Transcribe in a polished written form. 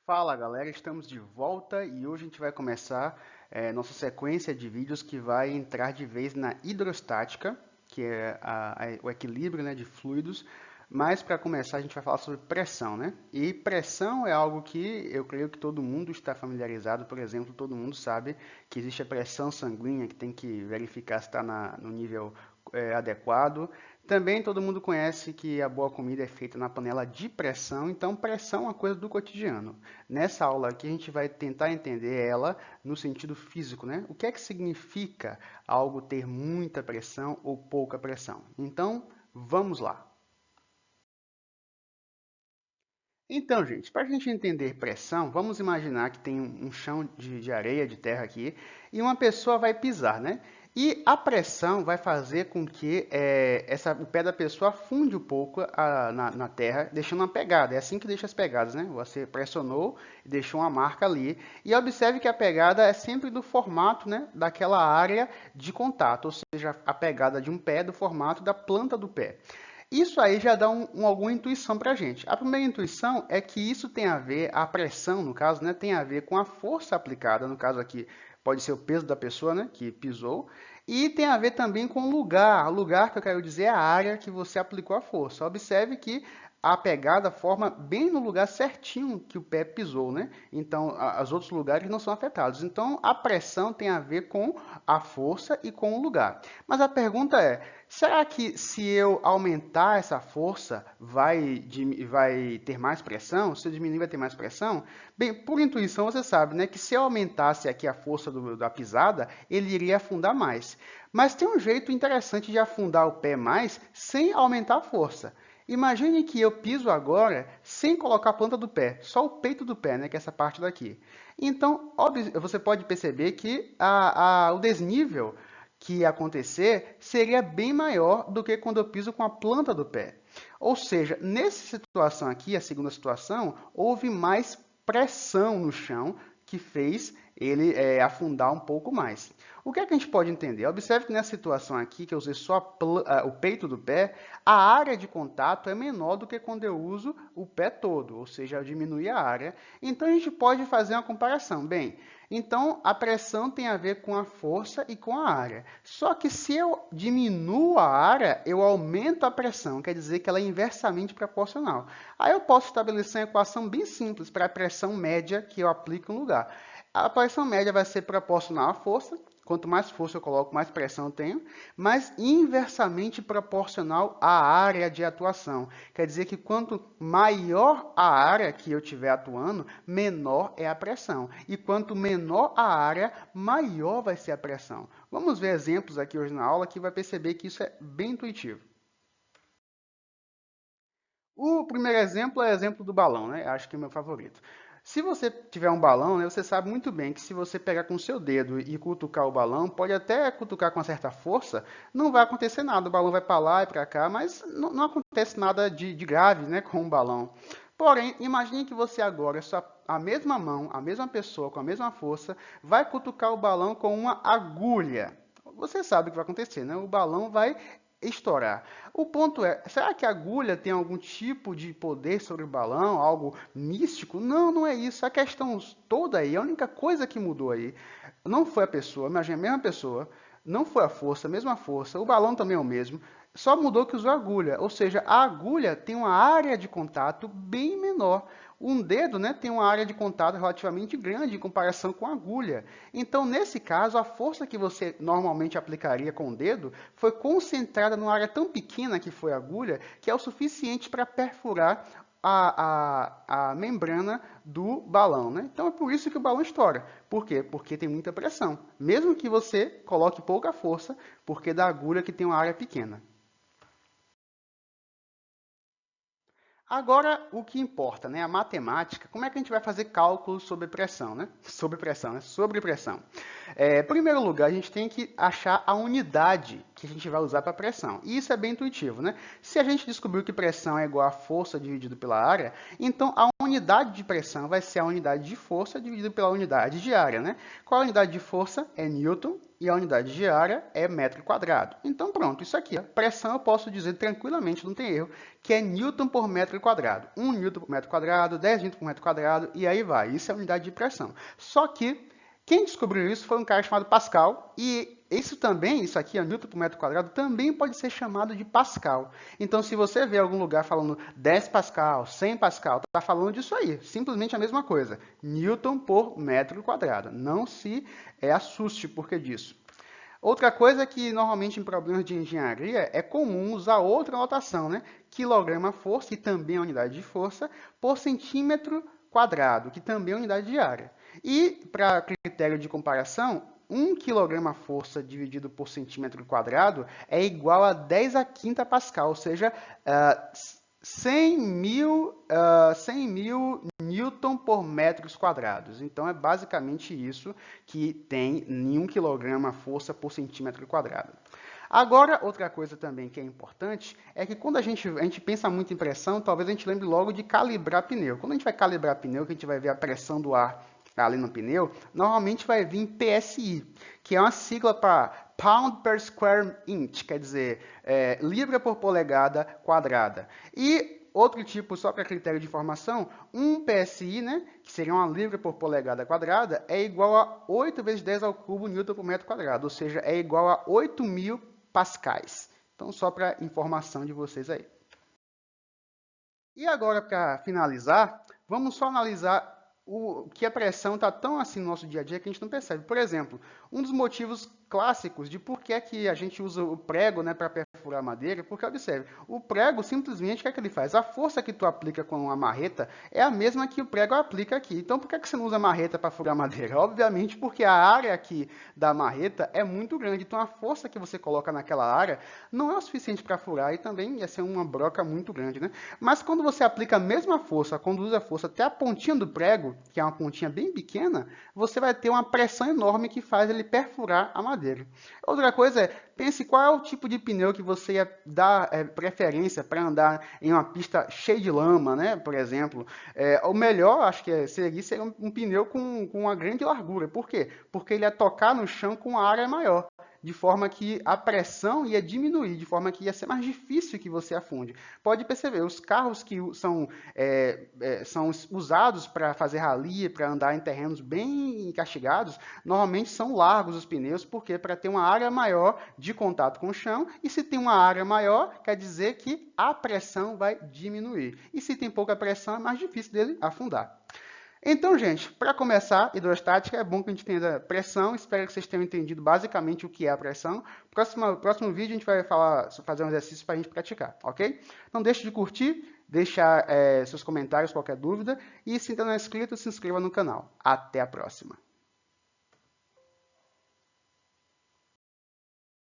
Fala galera, estamos de volta e hoje a gente vai começar nossa sequência de vídeos que vai entrar de vez na hidrostática, que é o equilíbrio, né, de fluidos. Mas para começar a gente vai falar sobre pressão, né? E pressão é algo que eu creio que todo mundo está familiarizado. Por exemplo, todo mundo sabe que existe a pressão sanguínea, que tem que verificar se está no nível adequado. Também todo mundo conhece que a boa comida é feita na panela de pressão, então pressão é uma coisa do cotidiano. Nessa aula aqui a gente vai tentar entender ela no sentido físico, né? O que é que significa algo ter muita pressão ou pouca pressão? Então, vamos lá. Então, gente, para a gente entender pressão, vamos imaginar que tem um chão de areia, de terra aqui, e uma pessoa vai pisar, né? E a pressão vai fazer com que o pé da pessoa afunde um pouco na terra, deixando uma pegada. É assim que deixa as pegadas, né? Você pressionou e deixou uma marca ali. E observe que a pegada é sempre do formato, né, daquela área de contato, ou seja, a pegada de um pé do formato da planta do pé. Isso aí já dá alguma intuição para a gente. A primeira intuição é que isso tem a ver, a pressão, no caso, né, tem a ver com a força aplicada, no caso aqui pode ser o peso da pessoa, né, que pisou, e tem a ver também com o lugar. O lugar que eu quero dizer é a área que você aplicou a força. Observe que a pegada forma bem no lugar certinho que o pé pisou, né? Então, os outros lugares não são afetados. Então, a pressão tem a ver com a força e com o lugar. Mas a pergunta é, será que se eu aumentar essa força, vai ter mais pressão? Se eu diminuir, vai ter mais pressão? Bem, por intuição, você sabe, né, que se eu aumentasse aqui a força da pisada, ele iria afundar mais. Mas tem um jeito interessante de afundar o pé mais sem aumentar a força. Imagine que eu piso agora sem colocar a planta do pé, só o peito do pé, né, que é essa parte daqui. Então, você pode perceber que o desnível que ia acontecer seria bem maior do que quando eu piso com a planta do pé. Ou seja, nessa situação aqui, a segunda situação, houve mais pressão no chão que fez ele afundar um pouco mais. O que é que a gente pode entender? Observe que nessa situação aqui, que eu usei só o peito do pé, a área de contato é menor do que quando eu uso o pé todo, ou seja, eu diminui a área. Então, a gente pode fazer uma comparação. Bem, então a pressão tem a ver com a força e com a área. Só que se eu diminuo a área, eu aumento a pressão, quer dizer que ela é inversamente proporcional. Aí eu posso estabelecer uma equação bem simples para a pressão média que eu aplico no lugar. A pressão média vai ser proporcional à força. Quanto mais força eu coloco, mais pressão eu tenho, mas inversamente proporcional à área de atuação. Quer dizer que quanto maior a área que eu estiver atuando, menor é a pressão. E quanto menor a área, maior vai ser a pressão. Vamos ver exemplos aqui hoje na aula que vai perceber que isso é bem intuitivo. O primeiro exemplo é o exemplo do balão, né? Acho que é o meu favorito. Se você tiver um balão, né, você sabe muito bem que se você pegar com o seu dedo e cutucar o balão, pode até cutucar com uma certa força, não vai acontecer nada. O balão vai para lá e para cá, mas não acontece nada de grave, né, com o balão. Porém, imagine que você agora, a mesma mão, a mesma pessoa, com a mesma força, vai cutucar o balão com uma agulha. Você sabe o que vai acontecer, né? O balão vai estourar. O ponto é, será que a agulha tem algum tipo de poder sobre o balão, algo místico? Não, não é isso. A questão toda aí, a única coisa que mudou aí, não foi a pessoa, imagina a mesma pessoa, não foi a mesma força, o balão também é o mesmo, só mudou que usou agulha, ou seja, a agulha tem uma área de contato bem menor. Um dedo, né, tem uma área de contato relativamente grande em comparação com a agulha. Então, nesse caso, a força que você normalmente aplicaria com o dedo foi concentrada numa área tão pequena que foi a agulha, que é o suficiente para perfurar a membrana do balão, né? Então, é por isso que o balão estoura. Por quê? Porque tem muita pressão. Mesmo que você coloque pouca força, porque da agulha que tem uma área pequena. Agora, o que importa, né? A matemática, como é que a gente vai fazer cálculos sobre pressão, né? Sobre pressão, né? Sobre pressão. Em primeiro lugar, a gente tem que achar a unidade que a gente vai usar para pressão. E isso é bem intuitivo, né? Se a gente descobriu que pressão é igual a força dividido pela área, então a unidade de pressão vai ser a unidade de força dividida pela unidade de área, né? Qual a unidade de força? É Newton, e a unidade de área é metro quadrado. Então, pronto, isso aqui, a pressão eu posso dizer tranquilamente, não tem erro, que é Newton por metro quadrado. 1 Newton por metro quadrado, 10 Newton por metro quadrado, e aí vai. Isso é a unidade de pressão. Só que quem descobriu isso foi um cara chamado Pascal, e isso aqui, Newton por metro quadrado, também pode ser chamado de Pascal. Então, se você vê algum lugar falando 10 Pascal, 100 Pascal, está falando disso aí, simplesmente a mesma coisa, Newton por metro quadrado. Não se assuste por que disso. Outra coisa é que, normalmente, em problemas de engenharia, é comum usar outra notação, né? Quilograma-força, que também é unidade de força, por centímetro quadrado, que também é unidade de área. E, para critério de comparação, 1 quilograma-força dividido por centímetro quadrado é igual a 10 a quinta Pascal, ou seja, 100 mil Newton por metros quadrados. Então, é basicamente isso que tem em 1 quilograma força por centímetro quadrado. Agora, outra coisa também que é importante é que quando a gente pensa muito em pressão, talvez a gente lembre logo de calibrar pneu. Quando a gente vai calibrar pneu, que a gente vai ver a pressão do ar ali no pneu, normalmente vai vir PSI, que é uma sigla para Pound per Square Inch, quer dizer, libra por polegada quadrada. E outro tipo, só para critério de informação, um PSI, né, que seria uma libra por polegada quadrada, é igual a 8 vezes 10 ao cubo Newton por metro quadrado, ou seja, é igual a 8.000 pascais. Então, só para informação de vocês aí. E agora, para finalizar, vamos só analisar que a pressão está tão assim no nosso dia a dia que a gente não percebe. Por exemplo, um dos motivos clássicos de por que é que a gente usa o prego, né, para perfurar a madeira, porque, observe, o prego simplesmente, o que é que ele faz? A força que tu aplica com uma marreta é a mesma que o prego aplica aqui. Então, por que é que você não usa marreta para furar madeira? Obviamente porque a área aqui da marreta é muito grande, então a força que você coloca naquela área não é o suficiente para furar e também ia ser uma broca muito grande, né? Mas quando você aplica a mesma força, quando usa a força até a pontinha do prego, que é uma pontinha bem pequena, você vai ter uma pressão enorme que faz ele perfurar a madeira. Outra coisa é, pense qual é o tipo de pneu que você ia dar preferência para andar em uma pista cheia de lama, né? Por exemplo. O melhor, acho que seria um pneu com uma grande largura. Por quê? Porque ele ia tocar no chão com a área maior, de forma que a pressão ia diminuir, de forma que ia ser mais difícil que você afunde. Pode perceber, os carros que são usados para fazer rally, para andar em terrenos bem castigados, normalmente são largos os pneus, porque para ter uma área maior de contato com o chão, e se tem uma área maior, quer dizer que a pressão vai diminuir. E se tem pouca pressão, é mais difícil dele afundar. Então, gente, para começar, hidrostática, é bom que a gente entenda pressão. Espero que vocês tenham entendido basicamente o que é a pressão. Próximo vídeo a gente vai fazer um exercício para a gente praticar, ok? Não deixe de curtir, deixar seus comentários, qualquer dúvida. E se ainda não é inscrito, se inscreva no canal. Até a próxima!